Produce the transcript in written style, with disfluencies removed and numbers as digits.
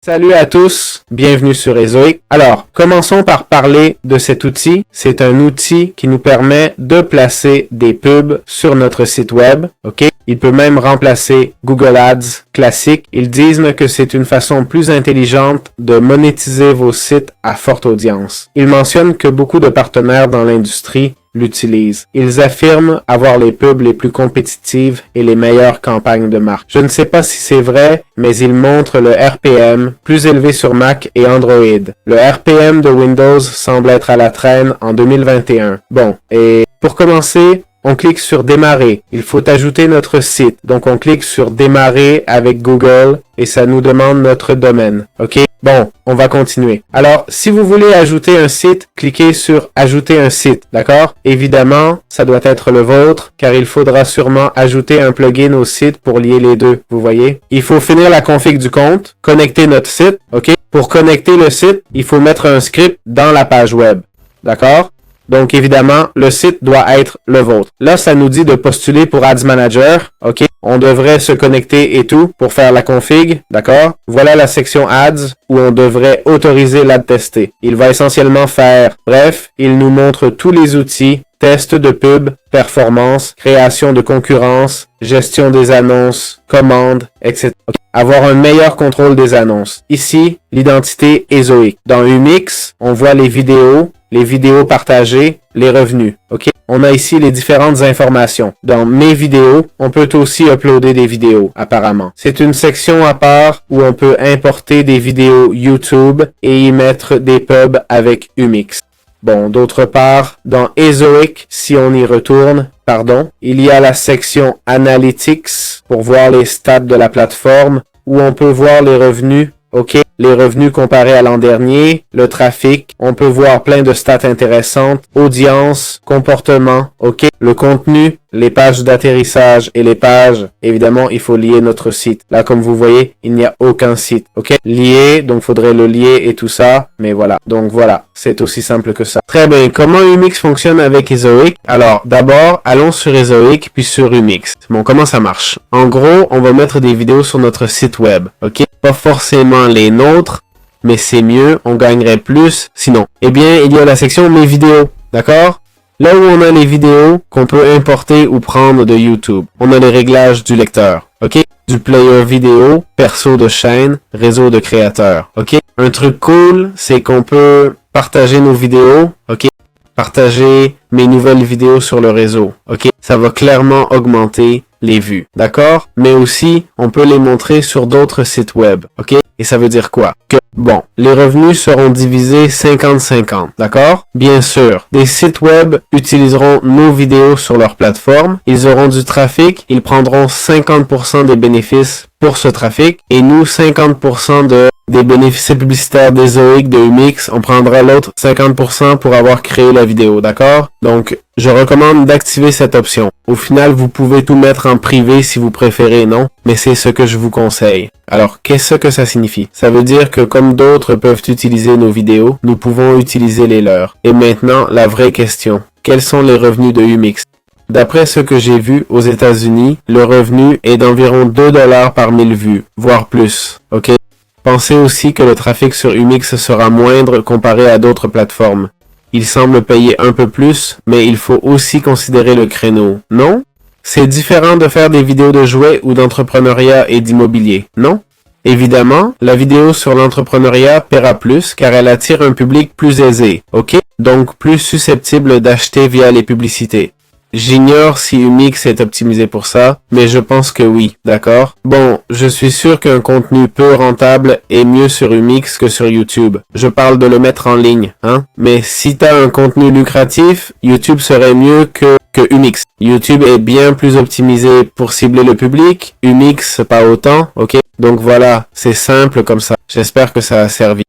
Salut à tous, bienvenue sur Ezoic. Alors, commençons par parler de cet outil. C'est un outil qui nous permet de placer des pubs sur notre site web, ok? Il peut même remplacer Google Ads classique. Ils disent que c'est une façon plus intelligente de monétiser vos sites à forte audience. Ils mentionnent que beaucoup de partenaires dans l'industrie l'utilisent. Ils affirment avoir les pubs les plus compétitives et les meilleures campagnes de marque. Je ne sais pas si c'est vrai, mais ils montrent le RPM plus élevé sur Mac et Android. Le RPM de Windows semble être à la traîne en 2021. Bon, et pour commencer, on clique sur démarrer. Il faut ajouter notre site. Donc, on clique sur démarrer avec Google et ça nous demande notre domaine. OK? Bon, on va continuer. Alors, si vous voulez ajouter un site, cliquez sur ajouter un site. D'accord? Évidemment, ça doit être le vôtre car il faudra sûrement ajouter un plugin au site pour lier les deux. Vous voyez? Il faut finir la config du compte, connecter notre site. OK? Pour connecter le site, il faut mettre un script dans la page web. D'accord? Donc, évidemment, le site doit être le vôtre. Là, ça nous dit de postuler pour Ads Manager. OK? On devrait se connecter et tout pour faire la config. D'accord? Voilà la section Ads où on devrait autoriser l'ad tester. Il va essentiellement faire, bref, il nous montre tous les outils, test de pub, performance, création de concurrence, gestion des annonces, commandes, etc. Okay. Avoir un meilleur contrôle des annonces. Ici, l'identité Ezoic. Dans UMix, on voit les vidéos partagées, les revenus. OK? On a ici les différentes informations. Dans mes vidéos, on peut aussi uploader des vidéos, apparemment. C'est une section à part où on peut importer des vidéos YouTube et y mettre des pubs avec UMix. Bon, d'autre part, dans Ezoic, si on y retourne, il y a la section Analytics pour voir les stats de la plateforme où on peut voir les revenus. OK, les revenus comparés à l'an dernier, le trafic, on peut voir plein de stats intéressantes, audience, comportement, OK, le contenu, les pages d'atterrissage et les pages, évidemment, il faut lier notre site. Là, comme vous voyez, il n'y a aucun site, OK, lié, donc faudrait le lier et tout ça, mais voilà, donc voilà, c'est aussi simple que ça. Très bien, comment UMix fonctionne avec Ezoic? Alors, d'abord, allons sur Ezoic, puis sur UMix. Bon, comment ça marche? En gros, on va mettre des vidéos sur notre site web, OK? Pas forcément les nôtres, mais c'est mieux, on gagnerait plus sinon. Eh bien, il y a la section mes vidéos, d'accord? Là où on a les vidéos qu'on peut importer ou prendre de YouTube. On a les réglages du lecteur, ok? Du player vidéo, perso de chaîne, réseau de créateurs, ok? Un truc cool, c'est qu'on peut partager nos vidéos, ok? Partager mes nouvelles vidéos sur le réseau, ok? Ça va clairement augmenter les vues, d'accord? Mais aussi, on peut les montrer sur d'autres sites web, ok? Et ça veut dire quoi? Que, bon, les revenus seront divisés 50-50, d'accord? Bien sûr, des sites web utiliseront nos vidéos sur leur plateforme, ils auront du trafic, ils prendront 50% des bénéfices pour ce trafic, et nous, 50% des bénéfices publicitaires d'Ezoic, de UMix, on prendra l'autre 50% pour avoir créé la vidéo, d'accord? Donc, je recommande d'activer cette option. Au final, vous pouvez tout mettre en privé si vous préférez, non? Mais c'est ce que je vous conseille. Alors, qu'est-ce que ça signifie? Ça veut dire que comme d'autres peuvent utiliser nos vidéos, nous pouvons utiliser les leurs. Et maintenant, la vraie question. Quels sont les revenus de UMix? D'après ce que j'ai vu aux États-Unis, le revenu est d'environ 2 $ par 1000 vues, voire plus. OK? Pensez aussi que le trafic sur UMix sera moindre comparé à d'autres plateformes. Il semble payer un peu plus, mais il faut aussi considérer le créneau, non? C'est différent de faire des vidéos de jouets ou d'entrepreneuriat et d'immobilier, non? Évidemment, la vidéo sur l'entrepreneuriat paiera plus car elle attire un public plus aisé, ok? Donc plus susceptible d'acheter via les publicités. J'ignore si UMix est optimisé pour ça, mais je pense que oui, d'accord? Bon, je suis sûr qu'un contenu peu rentable est mieux sur UMix que sur YouTube. Je parle de le mettre en ligne, hein? Mais si t'as un contenu lucratif, YouTube serait mieux que UMix. YouTube est bien plus optimisé pour cibler le public, UMix pas autant, ok? Donc voilà, c'est simple comme ça. J'espère que ça a servi.